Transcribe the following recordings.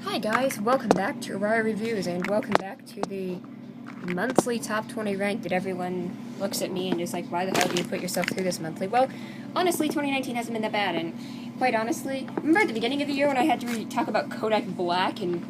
Hi guys, welcome back to Rare Reviews, and welcome back to the monthly top 20 rank that everyone looks at me and is like, why the hell do you put yourself through this monthly? Well, honestly, 2019 hasn't been that bad, and quite honestly, remember at the beginning of the year when I had to talk about Kodak Black, and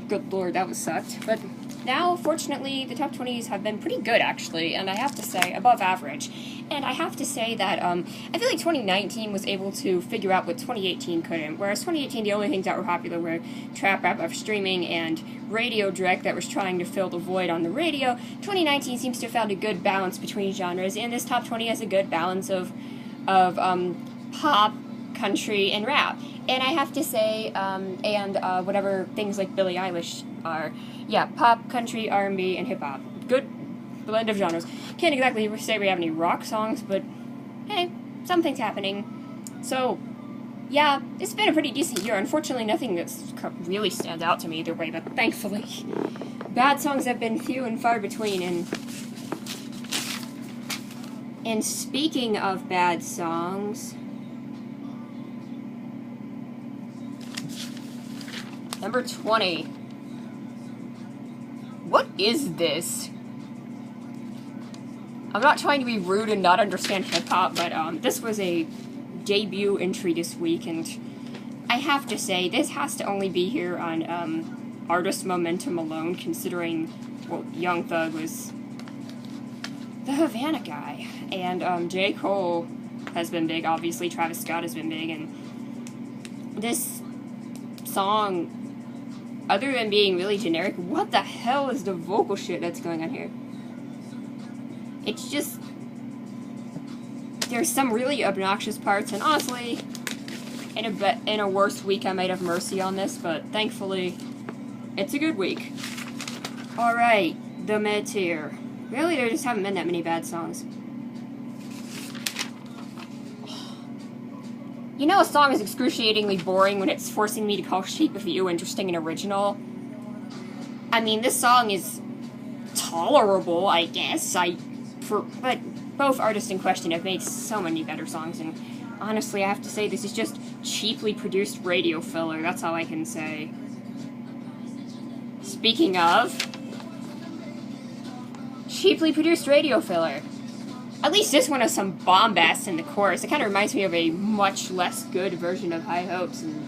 good lord, that was sucked, but now, fortunately, the top 20s have been pretty good, actually, and I have to say, above average. And I have to say that I feel like 2019 was able to figure out what 2018 couldn't, whereas 2018, the only things that were popular were trap rap of streaming and radio direct that was trying to fill the void on the radio. 2019 seems to have found a good balance between genres, and this top 20 has a good balance of pop, country, and rap. And I have to say, whatever things like Billie Eilish are, yeah, pop, country, R&B, and hip-hop. Good blend of genres. Can't exactly say we have any rock songs, but hey, something's happening. So, yeah, it's been a pretty decent year. Unfortunately, nothing that's really stands out to me either way, but thankfully, bad songs have been few and far between. And speaking of bad songs, number 20. What is this? I'm not trying to be rude and not understand hip-hop, but this was a debut entry this week, and I have to say, this has to only be here on artist momentum alone, considering, well, Young Thug was the Havana guy, and J. Cole has been big, obviously, Travis Scott has been big, and this song, other than being really generic, what the hell is the vocal shit that's going on here? It's just, there's some really obnoxious parts, and honestly, in a worse week I might have mercy on this, but thankfully, it's a good week. Alright, the mid-tier. Really, there just haven't been that many bad songs. You know a song is excruciatingly boring when it's forcing me to call Shape of You interesting and original? I mean, this song is tolerable, I guess, but both artists in question have made so many better songs, and honestly, I have to say, this is just cheaply produced radio filler, that's all I can say. Speaking of cheaply produced radio filler, at least this one has some bombast in the chorus. It kind of reminds me of a much less good version of High Hopes, and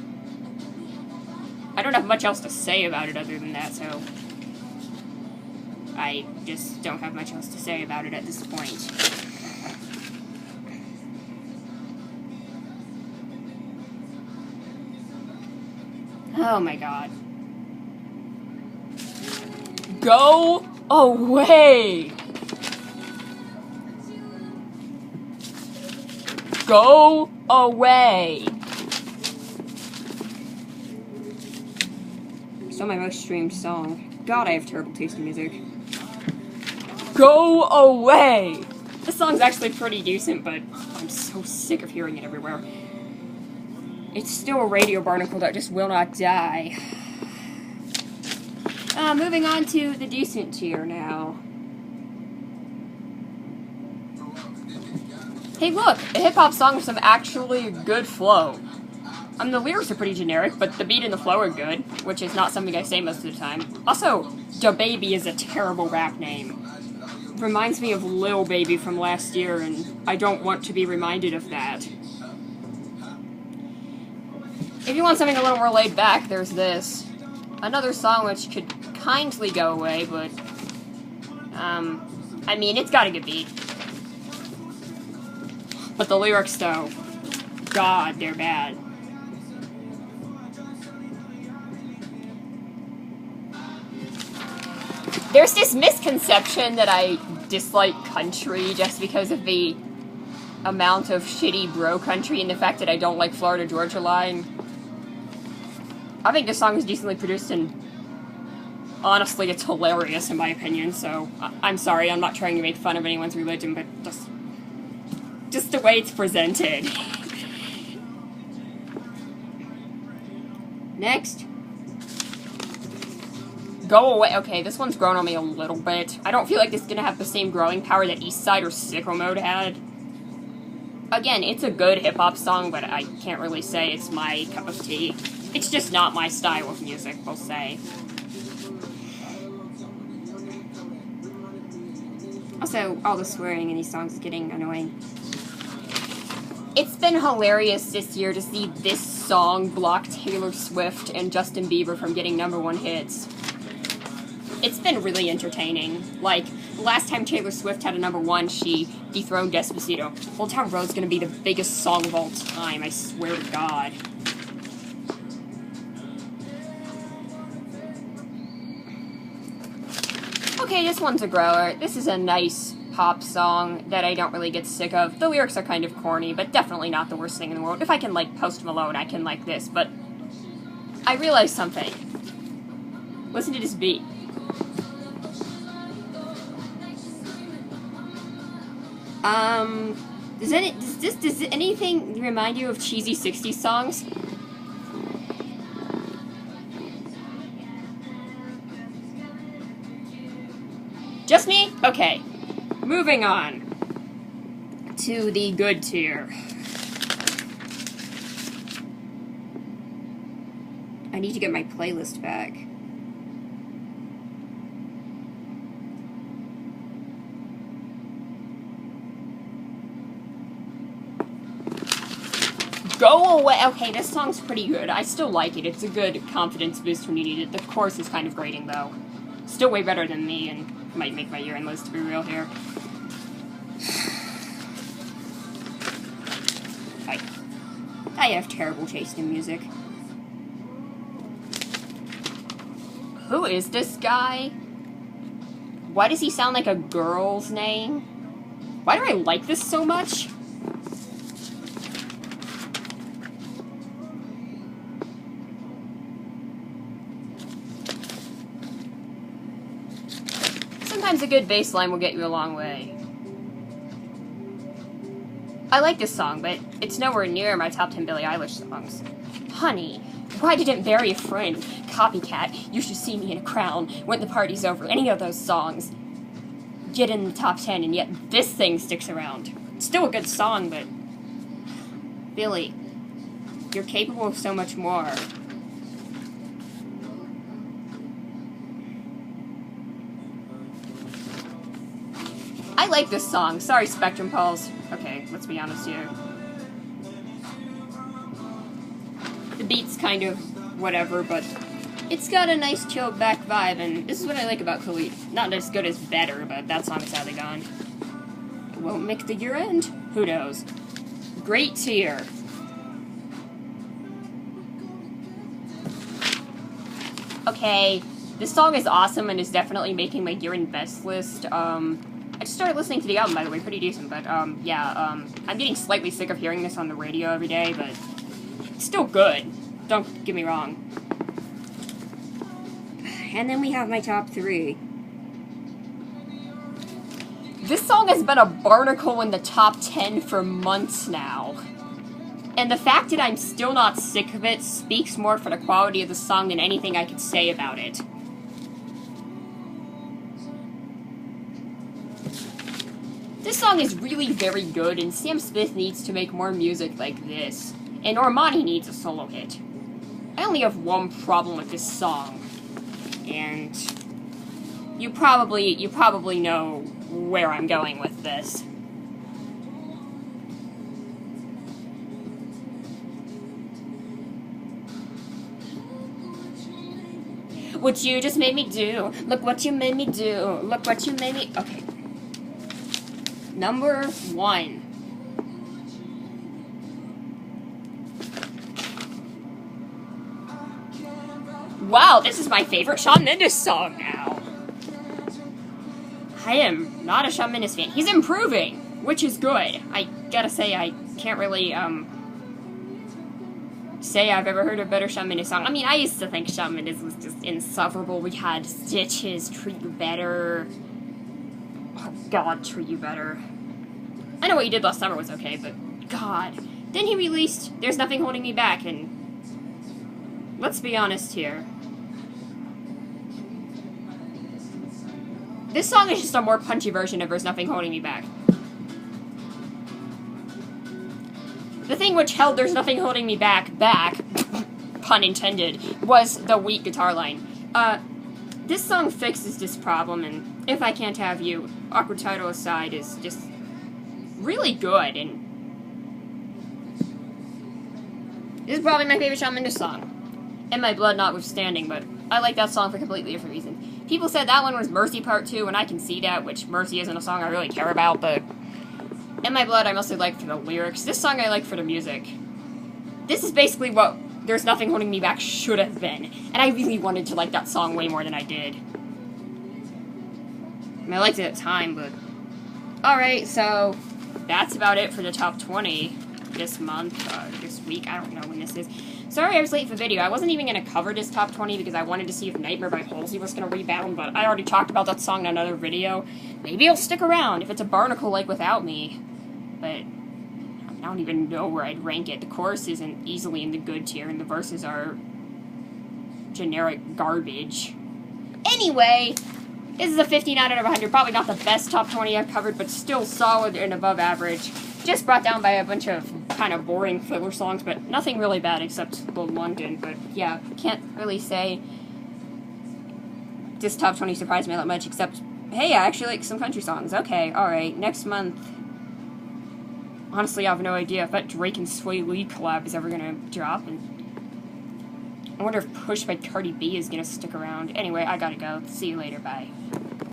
I don't have much else to say about it other than that, so I just don't have much else to say about it at this point. Oh my god. Go away! Go away! Still my most streamed song. God, I have terrible taste in music. Go away! This song's actually pretty decent, but I'm so sick of hearing it everywhere. It's still a radio barnacle that just will not die. Moving on to the decent tier now. Hey look, a hip-hop song with some actually good flow. The lyrics are pretty generic, but the beat and the flow are good, which is not something I say most of the time. Also, DaBaby is a terrible rap name. It reminds me of Lil Baby from last year, and I don't want to be reminded of that. If you want something a little more laid back, there's this. Another song which could kindly go away, but, I mean, it's got a good beat. But the lyrics, though, God, they're bad. There's this misconception that I dislike country just because of the amount of shitty bro country and the fact that I don't like Florida Georgia Line. I think this song is decently produced, and honestly, it's hilarious in my opinion, so I'm sorry, I'm not trying to make fun of anyone's religion, but just the way it's presented. Next. Go away. Okay, this one's grown on me a little bit. I don't feel like it's gonna have the same growing power that Eastside or Sicko Mode had. Again, it's a good hip-hop song, but I can't really say it's my cup of tea. It's just not my style of music, we'll say. Also, all the swearing in these songs is getting annoying. It's been hilarious this year to see this song block Taylor Swift and Justin Bieber from getting #1 hits. It's been really entertaining. Like, last time Taylor Swift had a #1, she dethroned Despacito. Old Town Road's gonna be the biggest song of all time, I swear to God. Okay, this one's a grower. This is a nice pop song that I don't really get sick of. The lyrics are kind of corny, but definitely not the worst thing in the world. If I can like Post Malone, I can like this, but I realized something. Listen to this beat. Does anything remind you of cheesy 60s songs? Just me? Okay. Moving on to the good tier. I need to get my playlist back. Go away! Okay, this song's pretty good. I still like it. It's a good confidence boost when you need it. The chorus is kind of grating, though. Still way better than me, and might make my year-end list, to be real here. I have terrible taste in music. Who is this guy? Why does he sound like a girl's name? Why do I like this so much? Sometimes a good bass line will get you a long way. I like this song, but it's nowhere near my top 10 Billie Eilish songs. Honey, why didn't bury a friend? Copycat, you should see me in a crown. When the party's over, any of those songs get in the top 10, and yet this thing sticks around. It's still a good song, but Billie, you're capable of so much more. I like this song. Sorry, Spectrum Pulse. Okay, let's be honest here. The beat's kind of whatever, but it's got a nice chilled back vibe, and this is what I like about Khalid. Not as good as Better, but that song is sadly gone. It won't make the year end? Who knows? Great tier. Okay, this song is awesome and is definitely making my year-end best list. I just started listening to the album, by the way, pretty decent, but, I'm getting slightly sick of hearing this on the radio every day, but it's still good. Don't get me wrong. And then we have my top 3. This song has been a barnacle in the top 10 for months now. And the fact that I'm still not sick of it speaks more for the quality of the song than anything I could say about it. This song is really very good, and Sam Smith needs to make more music like this. And Normani needs a solo hit. I only have one problem with this song. And you probably know where I'm going with this. What you just made me do. Look what you made me do. Look what you made me... Okay. Number 1. Wow, this is my favorite Shawn Mendes song now. I am not a Shawn Mendes fan. He's improving, which is good. I gotta say, I can't really, say I've ever heard a better Shawn Mendes song. I mean, I used to think Shawn Mendes was just insufferable. We had Stitches, Treat You Better. Oh, God, Treat You Better. I know what you did last summer was okay, but God. Then he released There's Nothing Holding Me Back, and let's be honest here. This song is just a more punchy version of There's Nothing Holding Me Back. The thing which held There's Nothing Holding Me Back pun intended, was the weak guitar line. This song fixes this problem, and If I Can't Have You, awkward title aside, is just really good, and this is probably my favorite Shawn Mendes song. And My Blood notwithstanding, but I like that song for completely different reasons. People said that one was Mercy Part 2, and I can see that, which Mercy isn't a song I really care about, but In My Blood I mostly like for the lyrics. This song I like for the music. This is basically what There's Nothing Holding Me Back should have been, and I really wanted to like that song way more than I did. I mean, I liked it at the time, but... Alright, so that's about it for the top 20 this month, this week, I don't know when this is. Sorry I was late for the video. I wasn't even going to cover this top 20 because I wanted to see if Nightmare by Halsey was going to rebound, but I already talked about that song in another video. Maybe it'll stick around if it's a Barnacle like Without Me, but I don't even know where I'd rank it. The chorus isn't easily in the good tier, and the verses are generic garbage. Anyway, this is a 59 out of 100. Probably not the best top 20 I've covered, but still solid and above average. Just brought down by a bunch of kind of boring filler songs, but nothing really bad except Little London. But yeah, can't really say this top 20 surprised me that much, except, hey, I actually like some country songs. Okay, alright, next month. Honestly, I have no idea if that Drake and Sway Lee collab is ever gonna drop, and I wonder if Push by Cardi B is gonna stick around. Anyway, I gotta go. See you later, bye.